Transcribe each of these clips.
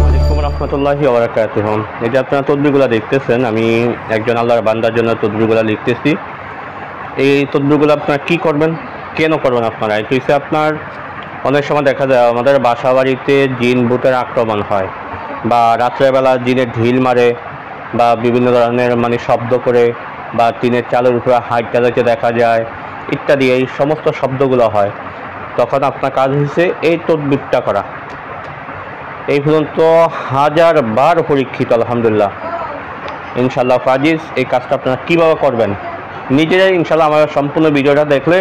ওয়ালাইকুম রহমতুল্লাহি ওয়া বারাকাতুহু। এই যে আপনারা তদবিরগুলো দেখতেছেন, আমি একজন আল্লাহর বান্দার জন্য তদবিরগুলো লিখতেছি। এই তদবিরগুলো আপনারা কী করবেন, কেন করবেন আপনারা? এটা হচ্ছে আপনার অনেক সময় দেখা যায় আমাদের বাসা বাড়িতে জিন ভূতের আক্রমণ হয়, বা রাত্রেবেলা জিনের ঢিল মারে, বা বিভিন্ন ধরনের শব্দ করে, বা টিনের চালের উপরে হাইট চালাতে দেখা যায় ইত্যাদি, এই সমস্ত শব্দগুলো হয়। তখন আপনার কাজ হচ্ছে এই তদবিরটা করা। এই পর্যন্ত 1000 বার পরীক্ষিত, আলহামদুলিল্লাহ। ইনশাআল্লাহ ফাজিজ এই কাজটা আপনারা কীভাবে করবেন নিজেরাই, ইনশাআল্লাহ আমার সম্পূর্ণ ভিডিওটা দেখলে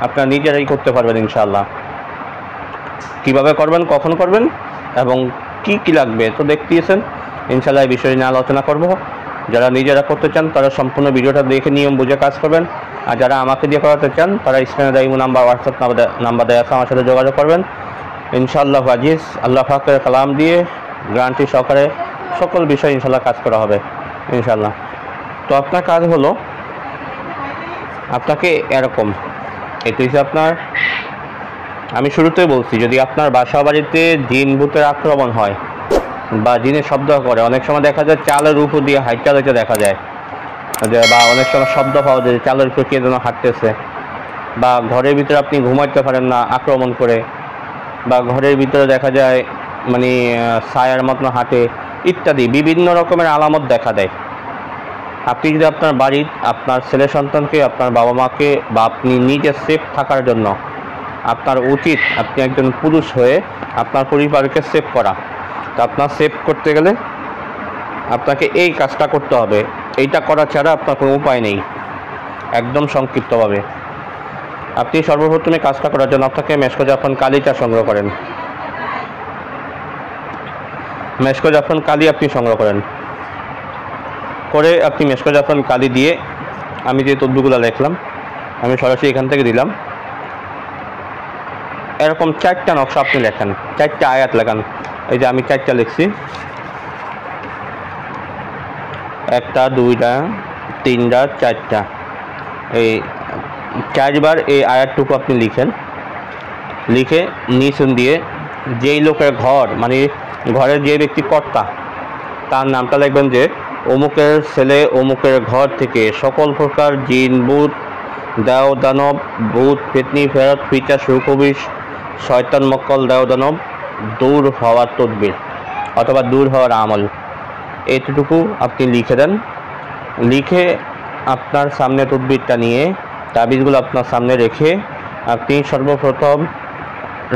আপনারা নিজেরাই করতে পারবেন ইনশাআল্লাহ। কীভাবে করবেন, কখন করবেন এবং কি কি লাগবে তো দেখতেছেন। ইনশাআল্লাহ এই বিষয় নিয়ে আলোচনা করব। যারা নিজেরা করতে চান তারা সম্পূর্ণ ভিডিওটা দেখে নিয়ম বুঝে কাজ করবেন, আর যারা আমাকে দিয়ে করাতে চান তারা স্ক্রিনে দেওয়া ইমো নাম্বার, হোয়াটসঅ্যাপ নাম্বার দেওয়া আছে, আমার সাথে যোগাযোগ করবেন। ইনশাআল্লাহ আজিজ আল্লাহ পাকের কালাম দিয়ে গ্যারান্টি সহকারে সকল বিষয় ইনশাআল্লাহ কাজ করা হবে ইনশাআল্লাহ। তো আপনার কাজ হলো, আপনাকে এরকম, এটা হচ্ছে আপনার, আমি শুরুতেই বলছি, যদি আপনার বাসা বাড়িতে জিন ভূতের আক্রমণ হয় বা জিনের শব্দ করে, অনেক সময় দেখা যায় চালের উপর দিয়ে হাইট চালাতে দেখা যায়, বা অনেক সময় শব্দ পাওয়া যায় চালের উপর কে যেন হাঁটতেছে, বা ঘরের ভিতরে আপনি ঘুমাইতে পারেন না আক্রমণ করে, বা ঘরের ভিতরে দেখা যায় ছায়ার মতন হাঁটে ইত্যাদি বিভিন্ন রকমের আলামত দেখা দেয়। আপনি যদি আপনার বাড়ির আপনার ছেলে সন্তানকে, আপনার বাবা মাকে, বা আপনি নিজে সেফ থাকার জন্য আপনার উচিত, আপনি একজন পুরুষ হয়ে আপনার পরিবারকে সেভ করা। তো আপনার সেভ করতে গেলে আপনাকে এই কাজটা করতে হবে। এইটা করা ছাড়া আপনার কোনো উপায় নেই। একদম সংক্ষিপ্তভাবে আপনি সর্বপ্রথমে কাজটা করার জন্য আপনাকে মেশকো জাফরান কালিটা সংগ্রহ করেন। মেশকো জাফরান কালি আপনি সংগ্রহ করেন করে আপনি মেশকো জাফরান কালি দিয়ে, আমি যে তদবিরগুলো লিখলাম আমি সরাসরি এখান থেকে দিলাম। এরকম 4টা নকশা আপনি লেখেন, 4টা আয়াত লেখান। এই যে আমি 4টা লিখছি, 1টা 2টা 3টা 4টা, এই 4বার এই আয়াতটুকু আপনি লিখেন। লিখে নিচন দিয়ে যেই লোকের ঘর, ঘরের যে ব্যক্তি কর্তা, তার নামটা লিখবেন যে অমুকের ছেলে অমুকের ঘর থেকে সকল প্রকার জিন ভূত দেও দানব, ভূত পেতনি ফেরত ফিচা সুকবিশ শয়তান মক্কল দেও দানব দূর হওয়ার তদবির অথবা দূর হওয়ার আমল, এতটুকু আপনি লিখে দেন। লিখে আপনার সামনে তদবিরটা নিয়ে তাবিজগুলো আপনার সামনে রেখে আপনি সর্বপ্রথম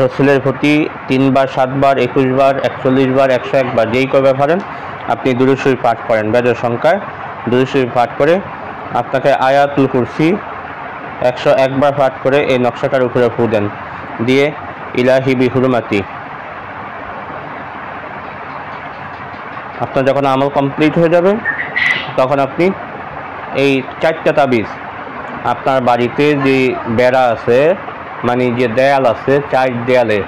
রসুলের প্রতি 3 বার 7 বার 21 বার 41 বার 101 বার যেই কবে পারেন আপনি দুরূদ শরীফ পাঠ করেন। বেজোড় সংখ্যায় দুরূদ শরীফ পাঠ করে আপনাকে আয়াতুল কুরসি 101 বার পাঠ করে এই নকশাটার উপরে ফু দেন, দিয়ে ইলাহি বিহুরমাতি। আপনার যখন আমল কমপ্লিট হয়ে যাবে তখন আপনি এই 4টা তাবিজ, আপনার বাড়িতে যে বেড়া আছে, যে দেয়াল আছে, 4 দেয়ালে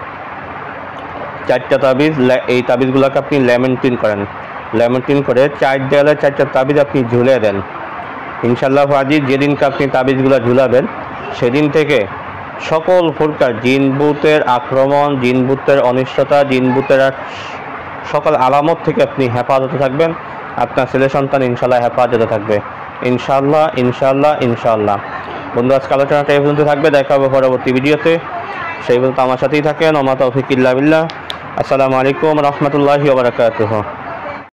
4টা তাবিজ, এই তাবিজগুলোকে আপনি লেমেন্টিন করেন। লেমেন্টিন করে 4 দেয়ালে 4টা তাবিজ আপনি ঝুলে দেন। ইনশাআল্লাহ আজিজ যেদিনকে আপনি তাবিজগুলো ঝুলাবেন সেদিন থেকে সকল প্রকার জিন ভূতের আক্রমণ, জিন ভূতের অনিষ্টতা, জিন ভূতের সকল আলামত থেকে আপনি হেফাজতে থাকবেন। আপনার ছেলে সন্তান ইনশাআল্লাহ হেফাজতে থাকবে ইনশাআল্লাহ ইনশাআল্লাহ ইনশাআল্লাহ। বন্ধু, আজকে আলোচনাটা এই পর্যন্ত থাকবে। দেখা হবে পরবর্তী ভিডিওতে। সেই পর্যন্ত আমার সাথেই থাকেন। ওমা তৌফিক ইল্লা বিল্লাহ। আসসালামু আলাইকুম রহমতুল্লাহি ওয়া বারাকাতুহু।